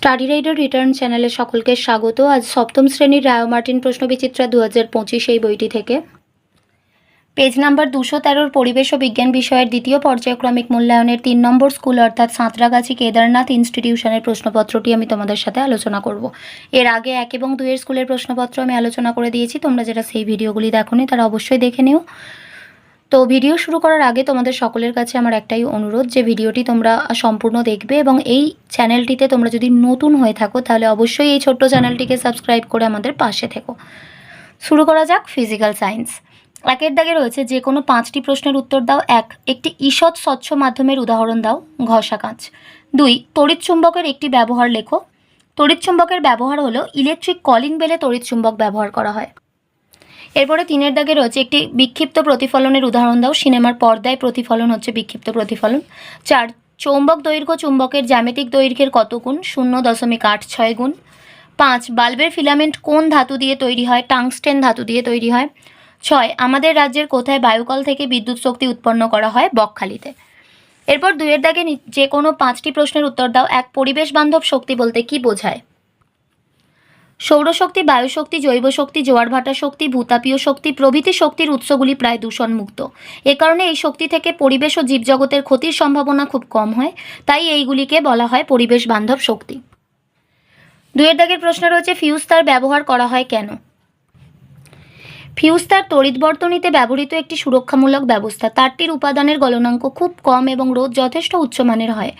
Study rider return চ্যানেলে সকলকে স্বাগত। আজ সপ্তম শ্রেণীর রায় মার্টিন প্রশ্নবিচিত্রা 2025 এই বইটি থেকে পেজ নাম্বার 213 পরিবেশ ও বিজ্ঞান বিষয়ের দ্বিতীয় পর্যায়ক্রমিক মূল্যায়নের 3 নম্বর স্কুল অর্থাৎ সাঁতরাগাছি কেদারনাথ ইনস্টিটিউশনের প্রশ্নপত্রটি আমি তোমাদের সাথে আলোচনা করব। এর আগে 1 এবং 2 এর স্কুলের প্রশ্নপত্র আমি আলোচনা করে দিয়েছি, তোমরা যারা সেই ভিডিওগুলি দেখোনি তারা অবশ্যই দেখে নিও। তো ভিডিও শুরু করার আগে তোমাদের সকলের কাছে আমার একটাই অনুরোধ যে ভিডিওটি তোমরা সম্পূর্ণ দেখবে এবং এই চ্যানেলটিতে তোমরা যদি নতুন হয়ে থাকো তাহলে অবশ্যই এই ছোট্ট চ্যানেলটিকে সাবস্ক্রাইব করে আমাদের পাশে থেকো। শুরু করা যাক। Physical science. 1 দাগে রয়েছে যে কোনো 5টি প্রশ্নের উত্তর দাও। 1 একটি ঈষৎ স্বচ্ছ মাধ্যমের উদাহরণ দাও। ঘষা কাঁচ। 2 তড়িৎ চুম্বকের একটি ব্যবহার লেখো। তড়িৎ চুম্বকের ব্যবহার হলো ইলেকট্রিক কলিং বেলে তড়িৎ চুম্বক ব্যবহার করা হয়। এরপরে 3 দাগে রয়েছে একটি বিক্ষিপ্ত প্রতিফলনের উদাহরণ দাও। সিনেমার পর্দায় প্রতিফলন হচ্ছে বিক্ষিপ্ত প্রতিফলন। 4 চৌম্বক দৈর্ঘ্য চুম্বকের জ্যামিতিক দৈর্ঘ্যের কত গুণ? 0.86 গুণ। 5 বাল্বের ফিলামেন্ট কোন ধাতু দিয়ে তৈরি হয়? টাংস্টেন ধাতু দিয়ে তৈরি হয়। 6 আমাদের রাজ্যের কোথায় বায়ুকল থেকে বিদ্যুৎ শক্তি উৎপন্ন করা হয়? বকখালিতে। এরপর 2 দাগে যে কোনো 5টি প্রশ্নের উত্তর দাও। 1 পরিবেশ বান্ধব শক্তি বলতে কি বোঝায়? সৌরশক্তি, বায়ুশক্তি, জৈব শক্তি, জোয়ার ভাটা শক্তি, ভূতাপীয় শক্তি প্রভৃতি শক্তির উৎসগুলি প্রায় দূষণমুক্ত। এ কারণে এই শক্তি থেকে পরিবেশ ও জীবজগতের ক্ষতির সম্ভাবনা খুব কম হয়, তাই এইগুলিকে বলা হয় পরিবেশ বান্ধব শক্তি। 2 দাগের প্রশ্ন রয়েছে ফিউজ তার ব্যবহার করা হয় কেন? ফিউজ তার তড়িৎ বর্তনীতে ব্যবহৃত একটি সুরক্ষামূলক ব্যবস্থা। তারটির উপাদানের গলনাঙ্ক খুব কম এবং রোধ যথেষ্ট উচ্চমানের হয়।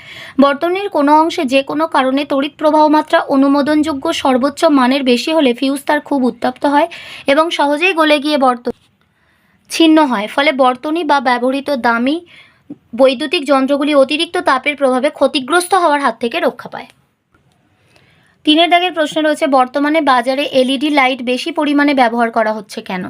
বর্তনীর কোনো অংশে যে কোনো কারণে তড়িৎ প্রবাহ মাত্রা অনুমোদনযোগ্য সর্বোচ্চ মানের বেশি হলে ফিউজ তার খুব উত্তপ্ত হয় এবং সহজেই গলে গিয়ে ছিন্ন হয়। ফলে বর্তনী বা ব্যবহৃত দামি বৈদ্যুতিক যন্ত্রগুলি অতিরিক্ত তাপের প্রভাবে ক্ষতিগ্রস্ত হওয়ার হাত থেকে রক্ষা পায়। 3 দাগের প্রশ্ন রয়েছে বর্তমানে বাজারে এলইডি লাইট বেশি পরিমাণে ব্যবহার করা হচ্ছে কেন?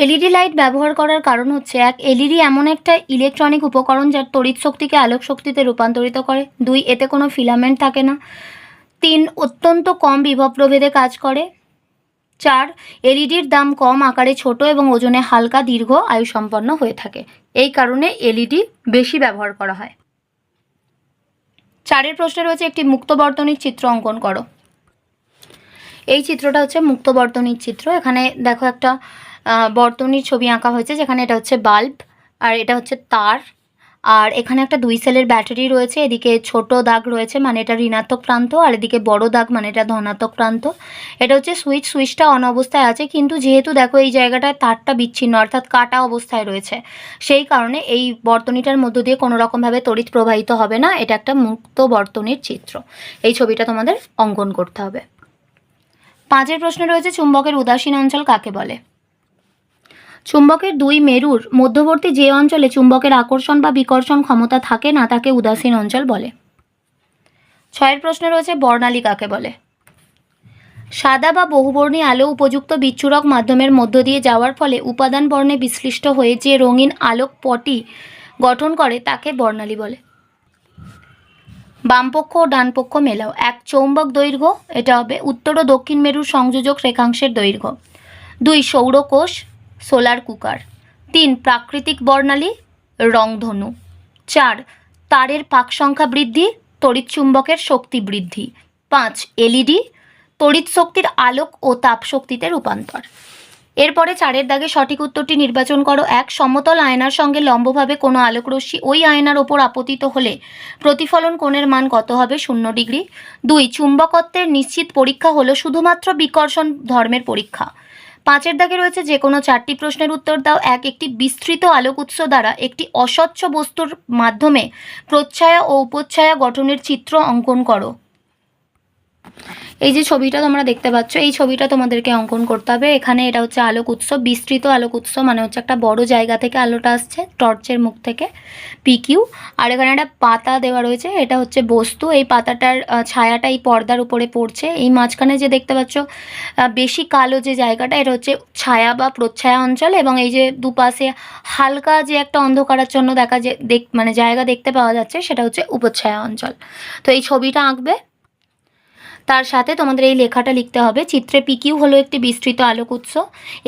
এলইডি লাইট ব্যবহার করার কারণ হচ্ছে 1 এলইডি এমন একটা ইলেকট্রনিক উপকরণ যার তড়িৎ শক্তিকে আলোক শক্তিতে রূপান্তরিত করে। 2 এতে কোনো ফিলামেন্ট থাকে না। 3 অত্যন্ত কম বিভব প্রভেদে কাজ করে। 4 এলইডির দাম কম, আকারে ছোট এবং ওজনে হালকা, দীর্ঘ আয়ুসম্পন্ন হয়ে থাকে। এই কারণে এলইডি বেশি ব্যবহার করা হয়। 4 প্রশ্নে রয়েছে একটি মুক্ত বর্তনীর চিত্র অঙ্কন করো। এই চিত্রটা হচ্ছে মুক্ত বর্তনীর চিত্র। এখানে দেখো একটা বর্তনীর ছবি আঁকা হয়েছে, যেখানে এটা হচ্ছে বাল্ব আর এটা হচ্ছে তার, আর এখানে একটা 2 সেলের ব্যাটারি রয়েছে। এদিকে ছোট দাগ রয়েছে মানে এটা ঋণাত্মক প্রান্ত, আর এদিকে বড় দাগ মানে এটা ধনাত্মক প্রান্ত। এটা হচ্ছে সুইচটা অন অবস্থায় আছে, কিন্তু যেহেতু দেখো এই জায়গাটায় তারটা বিচ্ছিন্ন অর্থাৎ কাটা অবস্থায় রয়েছে, সেই কারণে এই বর্তনীটার মধ্য দিয়ে কোনো রকমভাবে তড়িৎ প্রবাহিত হবে না। এটা একটা মুক্ত বর্তনীর চিত্র। এই ছবিটা তোমাদের অঙ্কন করতে হবে। 5 প্রশ্নে রয়েছে চুম্বকের উদাসীন অঞ্চল কাকে বলে? চুম্বকের 2 মেরুর মধ্যবর্তী যে অঞ্চলে চুম্বকের আকর্ষণ বা বিকর্ষণ ক্ষমতা থাকে না তাকে উদাসীন অঞ্চল বলে। 6 প্রশ্নে রয়েছে বর্ণালী কাকে বলে? সাদা বা বহুবর্ণী আলো উপযুক্ত বিচ্ছুরক মাধ্যমের মধ্য দিয়ে যাওয়ার ফলে উপাদান বর্ণে বিশ্লিষ্ট হয়ে যে রঙিন আলোক পটি গঠন করে তাকে বর্ণালী বলে। বামপক্ষ ও ডানপক্ষ মেলাও। 1 চৌম্বক দৈর্ঘ্য, এটা হবে উত্তর ও দক্ষিণ মেরুর সংযোজক রেখাংশের দৈর্ঘ্য। 2 সৌরকোষ, সোলার কুকার। 3 প্রাকৃতিক বর্ণালী, রংধনু। 4 তারের পাক সংখ্যা বৃদ্ধি, তড়িৎ চুম্বকের শক্তি বৃদ্ধি। 5 এলইডি, তড়িৎ শক্তির আলোক ও তাপ শক্তিতে রূপান্তর। এরপরে 4 দাগে সঠিক উত্তরটি নির্বাচন করো। 1 সমতল আয়নার সঙ্গে লম্বভাবে কোনো আলোকরশ্মি ওই আয়নার ওপর আপতিত হলে প্রতিফলন কোণের মান কত হবে? 0 ডিগ্রি। 2 চুম্বকত্বের নিশ্চিত পরীক্ষা হলো শুধুমাত্র বিকর্ষণ ধর্মের পরীক্ষা। 5 দাগে রয়েছে যে কোনো 4টি প্রশ্নের উত্তর দাও। 1 একটি বিস্তৃত আলোক উৎস দ্বারা একটি অস্বচ্ছ বস্তুর মাধ্যমে প্রচ্ছায়া ও উপচ্ছায়া গঠনের চিত্র অঙ্কন করো। এই যে ছবিটা তোমরা দেখতে পাচ্ছ, এই ছবিটা তোমাদেরকে অঙ্কন করতে হবে। এখানে এটা হচ্ছে আলোক উৎস, বিস্তৃত আলোক উৎস মানে হচ্ছে একটা বড় জায়গা থেকে আলোটা আসছে, টর্চের মুখ থেকে, পিকিউ। আর এখানে একটা পাতা দেওয়া রয়েছে, এটা হচ্ছে বস্তু। এই পাতাটার ছায়াটা এই পর্দার উপরে পড়ছে। এই মাঝখানে যে দেখতে পাচ্ছ বেশি কালো যে জায়গাটা, এটা হচ্ছে ছায়া বা প্রচ্ছায়া অঞ্চল, এবং এই যে দুপাশে হালকা যে একটা অন্ধকারাচ্ছন্ন মানে জায়গা দেখতে পাওয়া যাচ্ছে, সেটা হচ্ছে উপচ্ছায়া অঞ্চল। তো এই ছবিটা আঁকবে, তার সাথে তোমাদের এই লেখাটা লিখতে হবে। চিত্রে পিকিউ হলো একটি বিস্তৃত আলোক উৎস,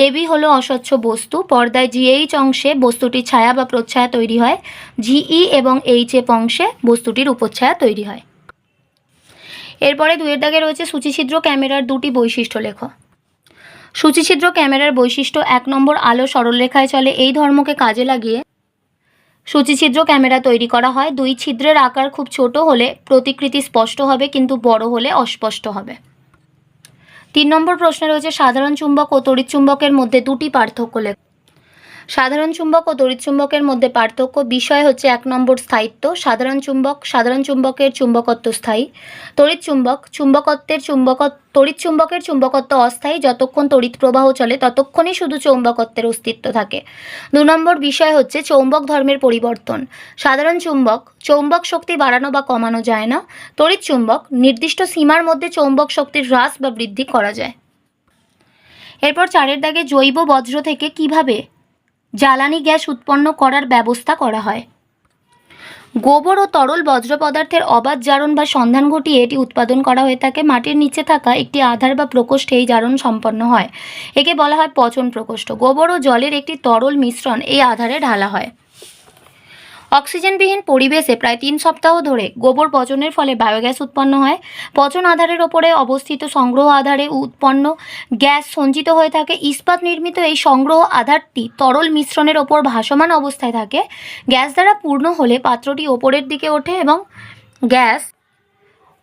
এবি হলো অস্বচ্ছ বস্তু, পর্দায় জিএইচ অংশে বস্তুটির ছায়া বা প্রচ্ছায়া তৈরি হয়, জিই এবং এইচএফ অংশে বস্তুটির উপচ্ছায়া তৈরি হয়। এরপরে 2 দাগে রয়েছে সূচিছিদ্র ক্যামেরার দুটি বৈশিষ্ট্য লেখো। সূচিছিদ্র ক্যামেরার বৈশিষ্ট্য 1 নম্বর, আলো সরলরেখায় চলে। এই ধর্মকে কাজে লাগিয়ে সূচিছিদ্র ক্যামেরা তৈরি করা হয়। 2 ছিদ্রের আকার খুব ছোট হলে প্রতিকৃতি স্পষ্ট হবে, কিন্তু বড় হলে অস্পষ্ট হবে। 3 নম্বর প্রশ্নে রয়েছে সাধারণ চুম্বক ও তড়িৎ চুম্বকের মধ্যে দুটি পার্থক্য লেখো। সাধারণ চুম্বক ও তড়িৎ চুম্বকের মধ্যে পার্থক্য। বিষয় হচ্ছে 1 নম্বর স্থায়িত্ব। সাধারণ চুম্বকের চুম্বকত্ব স্থায়ী। তড়িৎ চুম্বকের চুম্বকত্ব অস্থায়ী। যতক্ষণ তড়িৎ প্রবাহ চলে ততক্ষণই শুধু চৌম্বকত্বের অস্তিত্ব থাকে। 2 নম্বর বিষয় হচ্ছে চৌম্বক ধর্মের পরিবর্তন। সাধারণ চৌম্বক শক্তি বাড়ানো বা কমানো যায় না। তড়িৎ চুম্বক নির্দিষ্ট সীমার মধ্যে চৌম্বক শক্তির হ্রাস বা বৃদ্ধি করা যায়। এরপর 4 দাগে জৈব বজ্র থেকে কিভাবে জ্বালানি গ্যাস উৎপন্ন করার ব্যবস্থা করা হয়। গোবর ও তরল বজ্র পদার্থের অবাধ জারণ বা সন্ধান ঘটিয়ে এটি উৎপাদন করা হয়ে থাকে। মাটির নিচে থাকা একটি আধার বা প্রকোষ্ঠে এই জারণ সম্পন্ন হয়। একে বলা হয় পচন প্রকোষ্ঠ। গোবর ও জলের একটি তরল মিশ্রণ এই আধারে ঢালা হয়। অক্সিজেনবিহীন পরিবেশে প্রায় 3 সপ্তাহ ধরে গোবর পচনের ফলে বায়োগ্যাস উৎপন্ন হয়। পচন আধারের ওপরে অবস্থিত সংগ্রহ আধারে উৎপন্ন গ্যাস সঞ্চিত হয়ে থাকে। ইস্পাত নির্মিত এই সংগ্রহ আধারটি তরল মিশ্রণের ওপর ভাসমান অবস্থায় থাকে। গ্যাস দ্বারা পূর্ণ হলে পাত্রটি ওপরের দিকে ওঠে এবং গ্যাস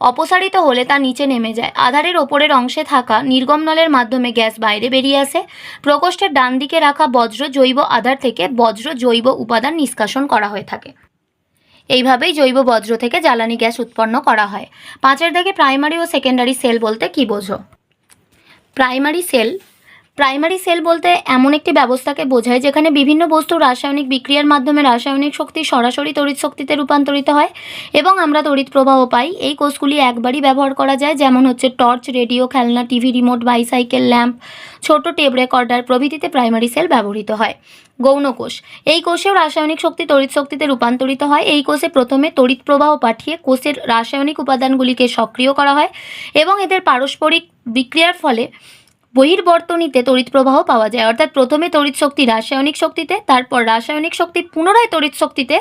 অপসারিত হলে তা নিচে নেমে যায়। আধারের ওপরের অংশে থাকা নির্গম নলের মাধ্যমে গ্যাস বাইরে বেরিয়ে আসে। প্রকোষ্ঠের ডান দিকে রাখা বজ্র জৈব আধার থেকে বজ্র জৈব উপাদান নিষ্কাশন করা হয়ে থাকে। এইভাবেই জৈব বজ্র থেকে জ্বালানি গ্যাস উৎপন্ন করা হয়। 5 দাগে প্রাইমারি ও সেকেন্ডারি সেল বলতে কী বোঝো। প্রাইমারি সেল বলতে এমন একটি ব্যবস্থাকে বোঝায় যেখানে বিভিন্ন বস্তুর রাসায়নিক বিক্রিয়ার মাধ্যমে রাসায়নিক শক্তি সরাসরি তড়িৎ শক্তিতে রূপান্তরিত হয় এবং আমরা তড়িৎ প্রবাহ পাই। এই কোষগুলি একবারই ব্যবহার করা যায়, যেমন হচ্ছে টর্চ, রেডিও, খেলনা, টিভি রিমোট, বাইসাইকেল, ল্যাম্প, ছোট টেপ রেকর্ডার প্রভৃতিতে প্রাইমারি সেল ব্যবহৃত হয়। গৌণ কোষ। এই কোষেও রাসায়নিক শক্তি তড়িৎ শক্তিতে রূপান্তরিত হয়। এই কোষে প্রথমে তড়িৎ প্রবাহ পাঠিয়ে কোষের রাসায়নিক উপাদানগুলিকে সক্রিয় করা হয় এবং এদের পারস্পরিক বিক্রিয়ার ফলে বহির্বর্তনীতে তড়িৎ প্রবাহ পাওয়া যায়। অর্থাৎ প্রথমে তড়িৎ শক্তি রাসায়নিক শক্তিতে, তারপর রাসায়নিক শক্তি পুনরায় তড়িৎ শক্তিতে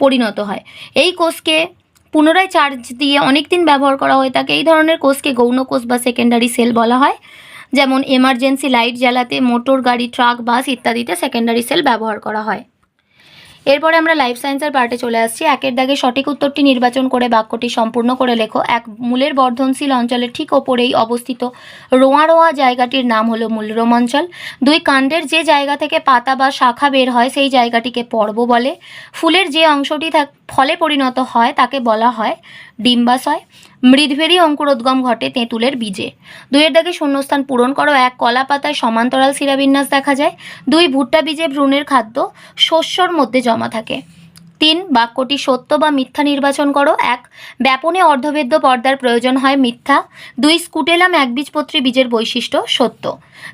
পরিণত হয়। এই কোষকে পুনরায় চার্জ দিয়ে অনেক দিন ব্যবহার করা হয়ে থাকে। এই ধরনের কোষকে গৌণ কোষ বা সেকেন্ডারি সেল বলা হয়। যেমন এমার্জেন্সি লাইট জ্বালাতে, মোটর গাড়ি, ট্রাক, বাস ইত্যাদিতে সেকেন্ডারি সেল ব্যবহার করা হয়। এরপরে আমরা লাইফ সায়েন্সের পার্টে চলে আসছি। 1 দাগে সঠিক উত্তরটি নির্বাচন করে বাক্যটি সম্পূর্ণ করে লেখো। 1 মূলের বর্ধনশীল অঞ্চলের ঠিক ওপরেই অবস্থিত রোঁয়া রোঁয়া জায়গাটির নাম হলো মূলরোম অঞ্চল। 2 কাণ্ডের যে জায়গা থেকে পাতা বা শাখা বের হয় সেই জায়গাটিকে পর্ব বলে। ফুলের যে অংশটি ফলে পরিণত হয় তাকে বলা হয় ডিম্বাশয়। মৃদভেদী অঙ্কুরোদ্গম ঘটে তেঁতুলের বীজে। 2 দাগে শূন্যস্থান পূরণ করো। 1 কলা পাতায় সমান্তরাল শিরাবিন্যাস দেখা যায়। 2 ভুট্টা বীজে ভ্রূণের খাদ্য শস্যর মধ্যে জমা থাকে। 3 বাক্যটি সত্য বা মিথ্যা নির্বাচন করো। 1 ব্যাপনে অর্ধবেদ্য পর্দার প্রয়োজন হয়, মিথ্যা। 2 স্কুটেলাম একবীজপত্রী বীজের বৈশিষ্ট্য, সত্য।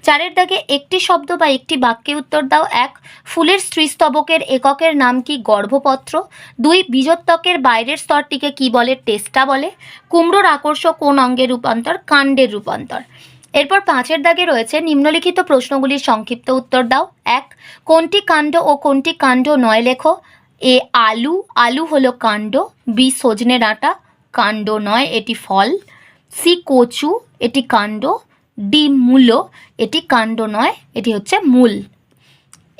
4 দাগে একটি শব্দ বা একটি বাক্যে উত্তর দাও। 1 ফুলের স্ত্রীস্তবকের এককের নাম কি, গর্ভপত্র। 2 বীজোত্তকের বাইরের স্তরটিকে কি বলে, টেস্টা বলে। কুমড়োর আকর্ষক কোন অঙ্গের রূপান্তর, কাণ্ডের রূপান্তর। এরপর 5 দাগে রয়েছে নিম্নলিখিত প্রশ্নগুলির সংক্ষিপ্ত উত্তর দাও। 1 কোনটি কাণ্ড ও কোনটি কাণ্ড নয় লেখো। এ আলু হলো কাণ্ড। বি সজনে ডাঁটা, কাণ্ড নয়, এটি ফল। সি কচু, এটি কাণ্ড। ডি মূলো, এটি কাণ্ড নয়, এটি হচ্ছে মূল।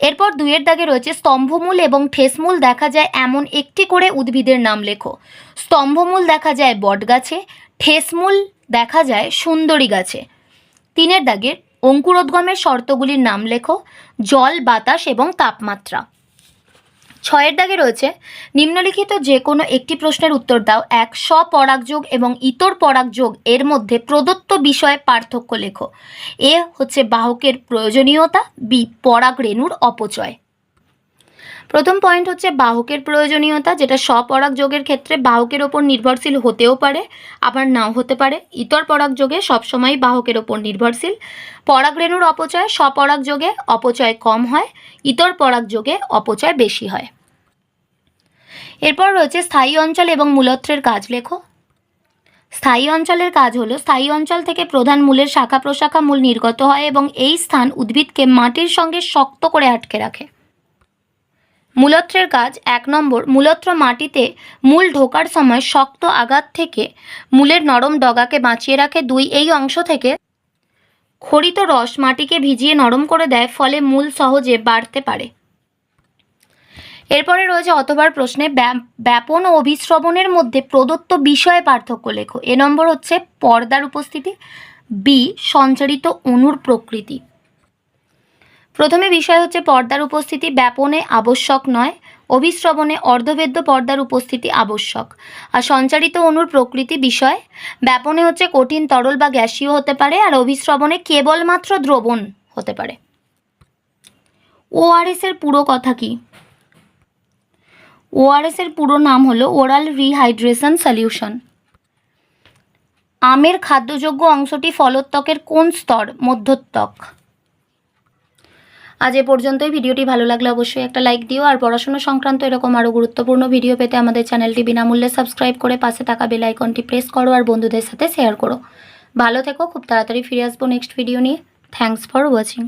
এরপর 2 দাগে রয়েছে স্তম্ভমূল এবং ঠেসমূল দেখা যায় এমন একটি করে উদ্ভিদের নাম লেখো। স্তম্ভমূল দেখা যায় বটগাছে, ঠেসমূল দেখা যায় সুন্দরী গাছে। 3 দাগের অঙ্কুরোদ্গমের শর্তগুলির নাম লেখো। জল, বাতাস এবং তাপমাত্রা। 6 দাগে রয়েছে নিম্নলিখিত যে কোনো একটি প্রশ্নের উত্তর দাও। 1 স্বপরাগযোগ এবং ইতর পরাগযোগ এর মধ্যে প্রদত্ত বিষয়ে পার্থক্য লেখো। এ হচ্ছে বাহকের প্রয়োজনীয়তা, বি পরাগ রেণুর অপচয়। প্রথম পয়েন্ট হচ্ছে বাহকের প্রয়োজনীয়তা, যেটা স্বপরাগযোগের ক্ষেত্রে বাহকের ওপর নির্ভরশীল হতেও পারে আবার নাও হতে পারে। ইতর পরাগযোগে সবসময় বাহকের ওপর নির্ভরশীল। পরাগরেণুর অপচয়, স্বপরাগযোগে অপচয় কম হয়, ইতর পরাগযোগে অপচয় বেশি হয়। এরপর রয়েছে স্থায়ী অঞ্চল এবং মূলত্রের কাজ লেখো। স্থায়ী অঞ্চলের কাজ হলো স্থায়ী অঞ্চল থেকে প্রধান মূলের শাখা প্রশাখা মূল নির্গত হয় এবং এই স্থান উদ্ভিদকে মাটির সঙ্গে শক্ত করে আটকে রাখে। মূলত্রের কাজ 1 নম্বর, মূলত্র মাটিতে মূল ঢোকার সময় শক্ত আঘাত থেকে মূলের নরম ডগাকে বাঁচিয়ে রাখে। 2, এই অংশ থেকে ক্ষরিত রস মাটিকে ভিজিয়ে নরম করে দেয়, ফলে মূল সহজে বাড়তে পারে। এরপরে রয়েছে অথবার প্রশ্নে ব্যাপন ও অভিস্রবণের মধ্যে প্রদত্ত বিষয়ে পার্থক্য লেখো। এ নম্বর হচ্ছে পর্দার উপস্থিতি, বি সঞ্চারিত অণুর প্রকৃতি। প্রথমে বিষয় হচ্ছে পর্দার উপস্থিতি ব্যাপনে আবশ্যক নয়, অভিস্রবণে অর্ধভেদ্য পর্দার উপস্থিতি আবশ্যক। আর সঞ্চারিত অণুর প্রকৃতি বিষয় ব্যাপনে হচ্ছে কঠিন তরল বা গ্যাসীয় হতে পারে, আর অভিস্রবণে কেবলমাত্র দ্রবণ হতে পারে। ওআরএস এর পুরো কথা কি? ওআরএস এর পুরো নাম হলো ওরাল রিহাইড্রেশন সলিউশন। আমের খাদ্যযোগ্য অংশটি ফলোত্বকের কোন স্তর? মধ্যত্বক। আজ এ পর্যন্তই। ভিডিওটি ভালো লাগলে অবশ্যই একটা লাইক দিও, আর পড়াশোনা সংক্রান্ত এরকম আরও গুরুত্বপূর্ণ ভিডিও পেতে আমাদের চ্যানেলটি বিনামূল্যে সাবস্ক্রাইব করে পাশে থাকা বেল আইকনটি প্রেস করো, আর বন্ধুদের সাথে শেয়ার করো। ভালো থেকো, খুব তাড়াতাড়ি ফিরে আসবো নেক্সট ভিডিও নিয়ে। Thanks for watching.